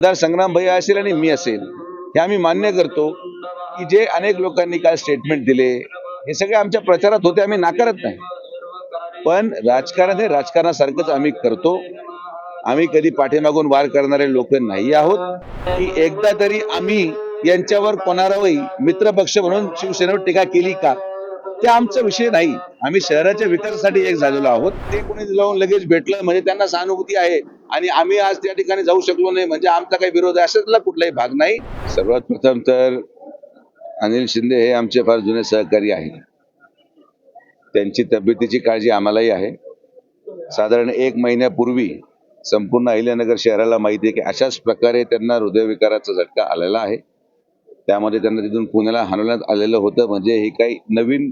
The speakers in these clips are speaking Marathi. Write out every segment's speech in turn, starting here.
आमदार संग्राम भैया असेल आणि मी असेल हे आम्ही मान्य करतो की जे अनेक लोकांनी काल स्टेटमेंट दिले हे सगळे आमच्या प्रचारात होते, आम्ही नाकारत नाही. पण राजकारण हे राजकारणासारखंच आम्ही करतो. आम्ही कधी पाठीमागून वार करणारे लोक नाही आहोत की एकदा तरी आम्ही यांच्यावर कोणावरही मित्रपक्ष म्हणून शिवसेनेवर टीका केली का, ते आमचा विषय नाही. आम्ही शहराच्या विकासासाठी एक झालेलो आहोत. ते कोणी जाऊन लगेच भेटलं म्हणजे त्यांना सहानुभूती आहे आणि आम्ही आज त्या ठिकाणी जाऊ शकलो नाही म्हणजे आमचा काही विरोध आहे अशातला कुठलाही भाग नाही. सर्वात प्रथम तर अनिल शिंदे हे आमचे फार जुने सहकारी आहेत. त्यांची तब्येतीची काळजी आम्हालाही आहे. साधारण 1 महिन्यापूर्वी संपूर्ण अहिल्यानगर शहराला माहिती आहे की अशाच प्रकारे त्यांना हृदयविकाराचा झटका आलेला आहे. त्यामध्ये त्यांना तिथून पुण्याला हलवण्यात आलेलं होतं. म्हणजे ही काही नवीन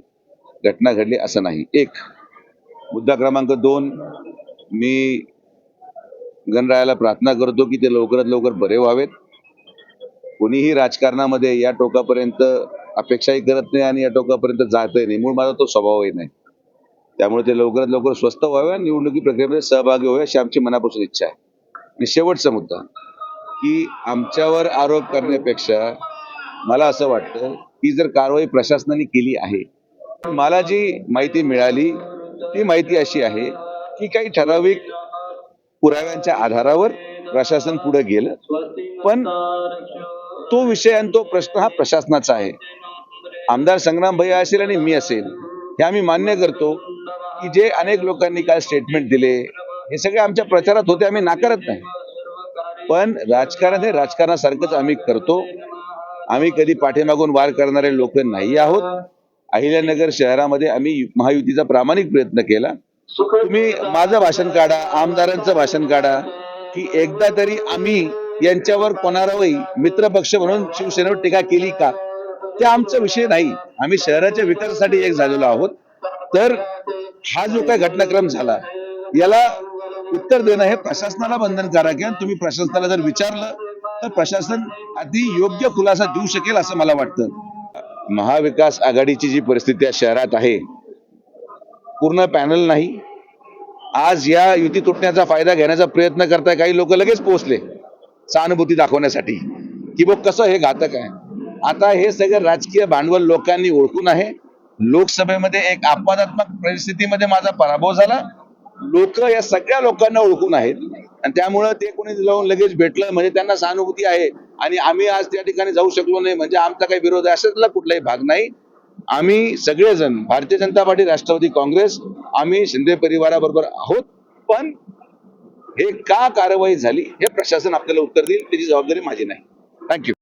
घटना घडली असं नाही. एक मुद्दा क्रमांक 2, मी गणरायाला प्रार्थना करतो की ते लवकरात लवकर बरे व्हावेत. कोणीही राजकारणामध्ये या टोकापर्यंत अपेक्षाही करत नाही आणि या टोकापर्यंत जातही नाही. मूळ माझा तो स्वभावही नाही. त्यामुळे ते लवकरात लवकर स्वस्थ व्हावे आणि निवडणुकी प्रक्रियेमध्ये सहभागी व्हावे अशी आमची मनापासून इच्छा आहे. आणि शेवटचा मुद्दा की आमच्यावर आरोप करण्यापेक्षा मला असं वाटतं की जर कारवाई प्रशासनाने केली आहे, मला जी माहिती मिळाली ती माहिती अशी आहे की काही ठराविक पुराव्यांच्या आधारावर प्रशासन पुढे गेलं. पण तो विषय आणि तो प्रश्न हा प्रशासनाचा आहे. आमदार संग्राम भैया असेल आणि मी असेल हे आम्ही मान्य करतो की जे अनेक लोकांनी काल स्टेटमेंट दिले हे सगळे आमच्या प्रचारात होते, आम्ही नाकारत नाही. पण राजकारण हे राजकारणासारखंच आम्ही करतो. आम्ही कधी पाठीमागून वार करणारे लोक नाही आहोत. अहिल्यानगर शहरामध्ये आम्ही महायुतीचा प्रामाणिक प्रयत्न केला. तुम्ही माझं भाषण काढा, आमदारांचं भाषण काढा की एकदा तरी आम्ही यांच्यावर कोणावरही मित्रपक्ष म्हणून शिवसेनेवर टीका केली का, ते आमचा विषय नाही. आम्ही शहराच्या विकासासाठी एक झालेलो आहोत. तर हा जो काही घटनाक्रम झाला याला उत्तर देणं हे प्रशासनाला बंधनकारक आहे. तुम्ही प्रशासनाला जर विचारलं तर प्रशासन अगदी योग्य खुलासा देऊ शकेल असं मला वाटतं. महाविकास आघाडीची जी परिस्थिती या शहरात आहे, पूर्ण पॅनल नाही. आज या युती तुटण्याचा फायदा घेण्याचा प्रयत्न करताय काही लोक, लगेच पोहोचले सहानुभूती दाखवण्यासाठी की बघ कसं हे घातक आहे. आता हे सगळं राजकीय भांडवल लोकांनी ओळखून आहे. लोकसभेमध्ये एक अपवादात्मक परिस्थितीमध्ये माझा पराभव झाला. लोक या सगळ्या लोकांना ओळखून आहेत आणि त्यामुळे ते कोणी जाऊन लगेच भेटलं म्हणजे त्यांना सहानुभूती आहे आणि आम्ही आज त्या ठिकाणी जाऊ शकलो नाही म्हणजे आमचा काही विरोध आहे अशातला कुठलाही भाग नाही. आम्ही सगळेजण भारतीय जनता पार्टी, राष्ट्रवादी काँग्रेस, आम्ही शिंदे परिवाराबरोबर आहोत. पण हे का कारवाई झाली हे प्रशासन आपल्याला उत्तर देईल, त्याची जबाबदारी माझी नाही. थँक्यू.